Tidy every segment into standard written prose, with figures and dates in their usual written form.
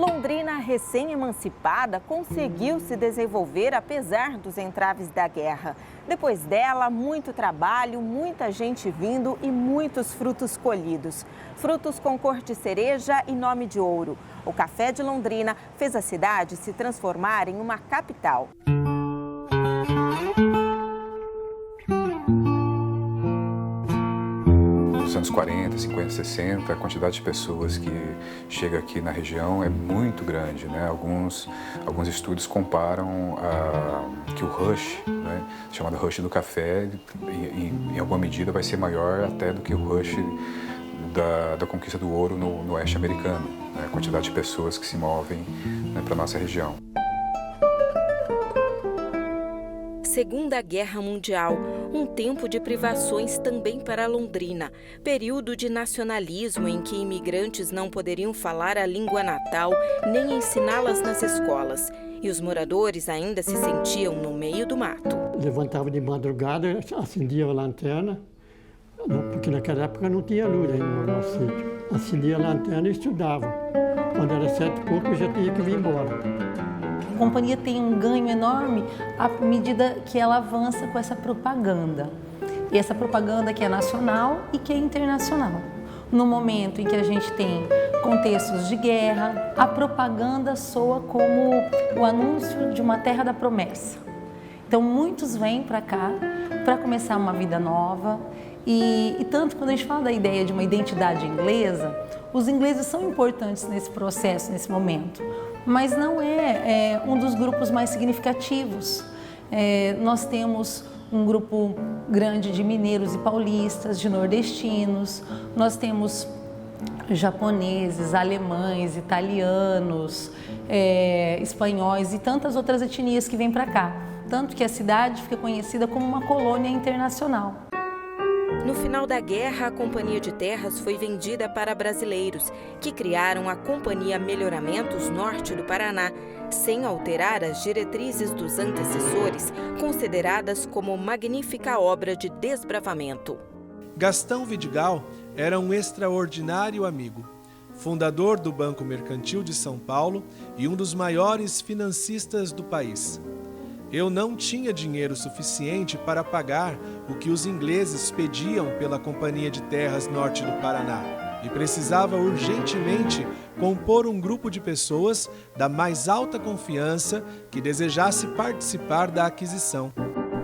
Londrina, recém-emancipada, conseguiu se desenvolver apesar dos entraves da guerra. Depois dela, muito trabalho, muita gente vindo e muitos frutos colhidos. Frutos com cor de cereja e nome de ouro. O café de Londrina fez a cidade se transformar em uma capital. Nos anos 40, 50, 60, a quantidade de pessoas que chega aqui na região é muito grande, né? Alguns estudos comparam que o rush, né, chamado rush do café, em alguma medida vai ser maior até do que o rush da conquista do ouro no oeste americano, né? A quantidade de pessoas que se movem, né, para a nossa região. Segunda Guerra Mundial, um tempo de privações também para Londrina, período de nacionalismo em que imigrantes não poderiam falar a língua natal nem ensiná-las nas escolas. E os moradores ainda se sentiam no meio do mato. Levantava de madrugada, acendia a lanterna, porque naquela época não tinha luz ainda no nosso sítio. Acendia a lanterna e estudava. Quando era 7h pouco, eu já tinha que vir embora. A companhia tem um ganho enorme à medida que ela avança com essa propaganda. E essa propaganda que é nacional e que é internacional. No momento em que a gente tem contextos de guerra, a propaganda soa como o anúncio de uma terra da promessa. Então muitos vêm para cá para começar uma vida nova. E tanto quando a gente fala da ideia de uma identidade inglesa, os ingleses são importantes nesse processo, nesse momento. Mas não é um dos grupos mais significativos. Nós temos um grupo grande de mineiros e paulistas, de nordestinos, nós temos japoneses, alemães, italianos, espanhóis e tantas outras etnias que vêm para cá. Tanto que a cidade fica conhecida como uma colônia internacional. No final da guerra, a Companhia de Terras foi vendida para brasileiros, que criaram a Companhia Melhoramentos Norte do Paraná, sem alterar as diretrizes dos antecessores, consideradas como magnífica obra de desbravamento. Gastão Vidigal era um extraordinário amigo, fundador do Banco Mercantil de São Paulo e um dos maiores financistas do país. Eu não tinha dinheiro suficiente para pagar o que os ingleses pediam pela Companhia de Terras Norte do Paraná e precisava urgentemente compor um grupo de pessoas da mais alta confiança que desejasse participar da aquisição.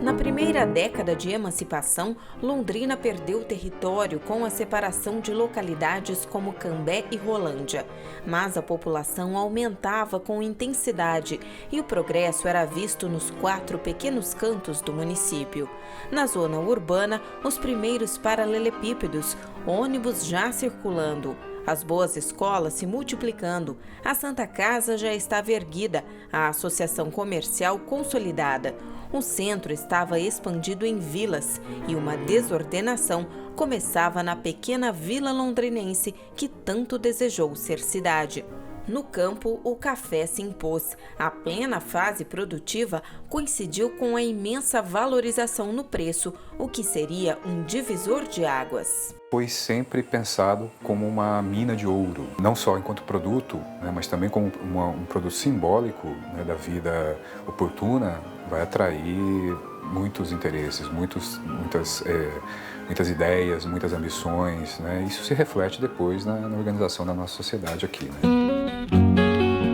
Na primeira década de emancipação, Londrina perdeu território com a separação de localidades como Cambé e Rolândia. Mas a população aumentava com intensidade e o progresso era visto nos 4 pequenos cantos do município. Na zona urbana, os primeiros paralelepípedos, ônibus já circulando. As boas escolas se multiplicando, a Santa Casa já estava erguida, a associação comercial consolidada. O centro estava expandido em vilas e uma desordenação começava na pequena vila londrinense que tanto desejou ser cidade. No campo, o café se impôs. A plena fase produtiva coincidiu com a imensa valorização no preço, o que seria um divisor de águas. Foi sempre pensado como uma mina de ouro, não só enquanto produto, né, mas também como um produto simbólico, né, da vida oportuna, vai atrair muitos interesses, muitas ideias, muitas ambições, né? Isso se reflete depois na organização da nossa sociedade aqui, né?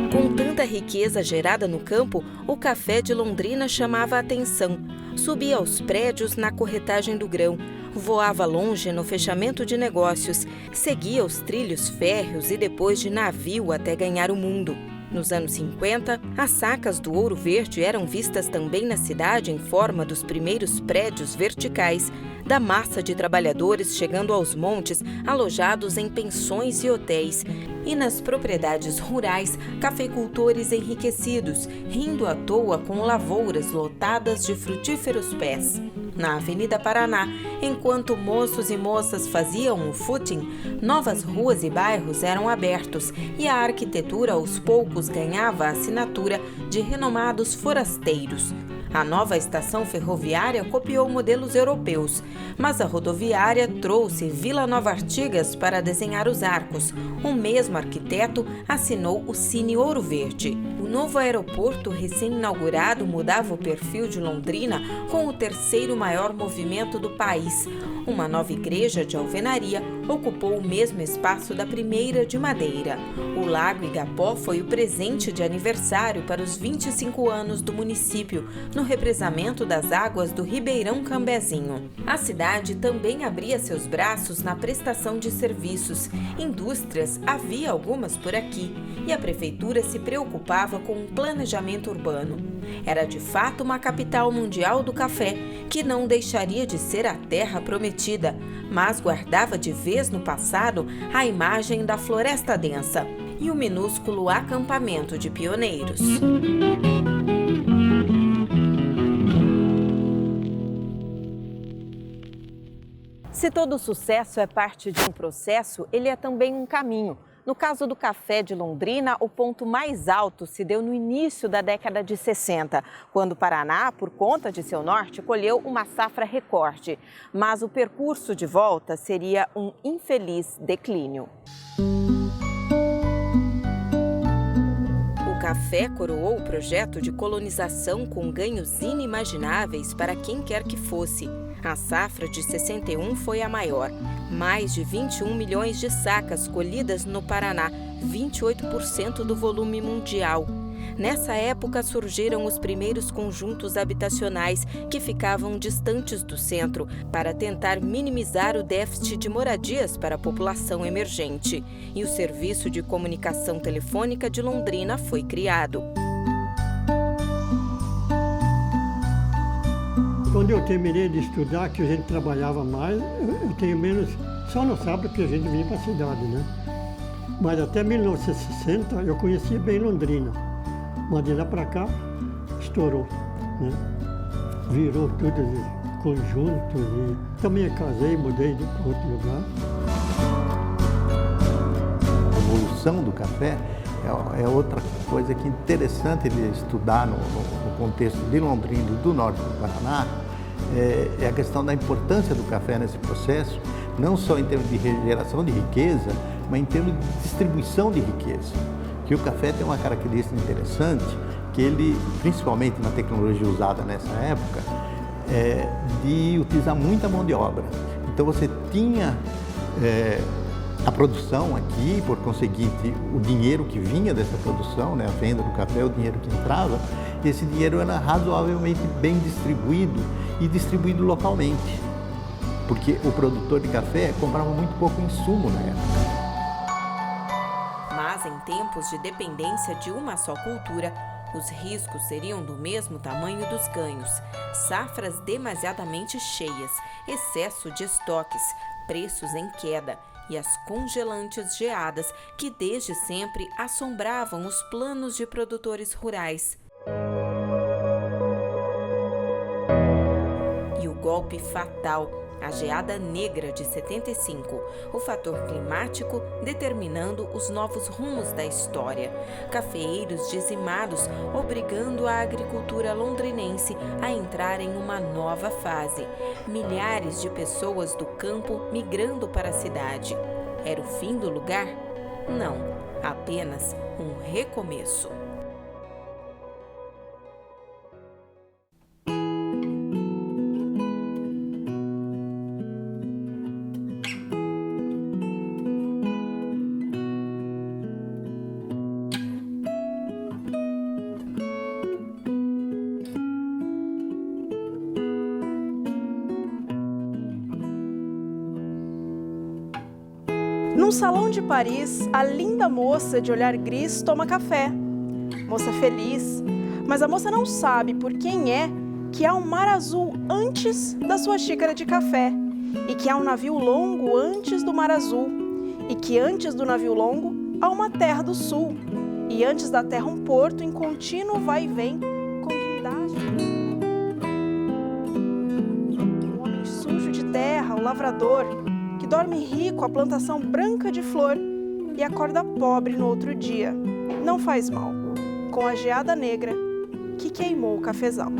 Com tanta riqueza gerada no campo, o café de Londrina chamava a atenção. Subia aos prédios na corretagem do grão, voava longe no fechamento de negócios, seguia os trilhos férreos e depois de navio até ganhar o mundo. Nos anos 50, as sacas do Ouro Verde eram vistas também na cidade em forma dos primeiros prédios verticais, da massa de trabalhadores chegando aos montes, alojados em pensões e hotéis. E nas propriedades rurais, cafeicultores enriquecidos, rindo à toa com lavouras lotadas de frutíferos pés. Na Avenida Paraná, enquanto moços e moças faziam o footing, novas ruas e bairros eram abertos e a arquitetura aos poucos ganhava a assinatura de renomados forasteiros. A nova estação ferroviária copiou modelos europeus, mas a rodoviária trouxe Vila Nova Artigas para desenhar os arcos. O mesmo arquiteto assinou o Cine Ouro Verde. O novo aeroporto recém-inaugurado mudava o perfil de Londrina com o terceiro maior movimento do país. Uma nova igreja de alvenaria ocupou o mesmo espaço da primeira de madeira. O Lago Igapó foi o presente de aniversário para os 25 anos do município, no represamento das águas do Ribeirão Cambezinho. A cidade também abria seus braços na prestação de serviços. Indústrias havia algumas por aqui, e a prefeitura se preocupava com um planejamento urbano. Era de fato uma capital mundial do café, que não deixaria de ser a terra prometida, mas guardava de vez no passado a imagem da floresta densa e o minúsculo acampamento de pioneiros. Se todo sucesso é parte de um processo, ele é também um caminho. No caso do café de Londrina, o ponto mais alto se deu no início da década de 60, quando o Paraná, por conta de seu norte, colheu uma safra recorde. Mas o percurso de volta seria um infeliz declínio. O café coroou o projeto de colonização com ganhos inimagináveis para quem quer que fosse. A safra de 61 foi a maior, mais de 21 milhões de sacas colhidas no Paraná, 28% do volume mundial. Nessa época surgiram os primeiros conjuntos habitacionais que ficavam distantes do centro para tentar minimizar o déficit de moradias para a população emergente. E o Serviço de Comunicação Telefônica de Londrina foi criado. Quando eu terminei de estudar, que a gente trabalhava mais, eu tenho menos, só no sábado que a gente vinha para a cidade, né? Mas até 1960 eu conhecia bem Londrina, mas de lá para cá estourou, né? Virou tudo conjunto e também casei, mudei para outro lugar. A evolução do café é outra coisa que é interessante de estudar no contexto de Londrina e do norte do Paraná, é a questão da importância do café nesse processo, não só em termos de geração de riqueza, mas em termos de distribuição de riqueza. Que o café tem uma característica interessante, que ele, principalmente na tecnologia usada nessa época, de utilizar muita mão de obra. Então você tinha a produção aqui, por conseguinte, o dinheiro que vinha dessa produção, né, a venda do café, o dinheiro que entrava, esse dinheiro era razoavelmente bem distribuído e distribuído localmente, porque o produtor de café comprava muito pouco insumo na época. Mas em tempos de dependência de uma só cultura, os riscos seriam do mesmo tamanho dos ganhos. Safras demasiadamente cheias, excesso de estoques, preços em queda e as congelantes geadas que desde sempre assombravam os planos de produtores rurais. E o golpe fatal, a geada negra de 75, o fator climático determinando os novos rumos da história. Cafeeiros dizimados, obrigando a agricultura londrinense a entrar em uma nova fase. Milhares de pessoas do campo migrando para a cidade. Era o fim do lugar? Não, apenas um recomeço. Num salão de Paris, a linda moça de olhar gris toma café. Moça feliz, mas a moça não sabe por quem é que há um mar azul antes da sua xícara de café e que há um navio longo antes do mar azul e que antes do navio longo há uma terra do sul e antes da terra um porto em contínuo vai e vem com guindaste. O homem sujo de terra, o lavrador, que dorme rico a plantação branca de flor e acorda pobre no outro dia. Não faz mal, com a geada negra que queimou o cafezal.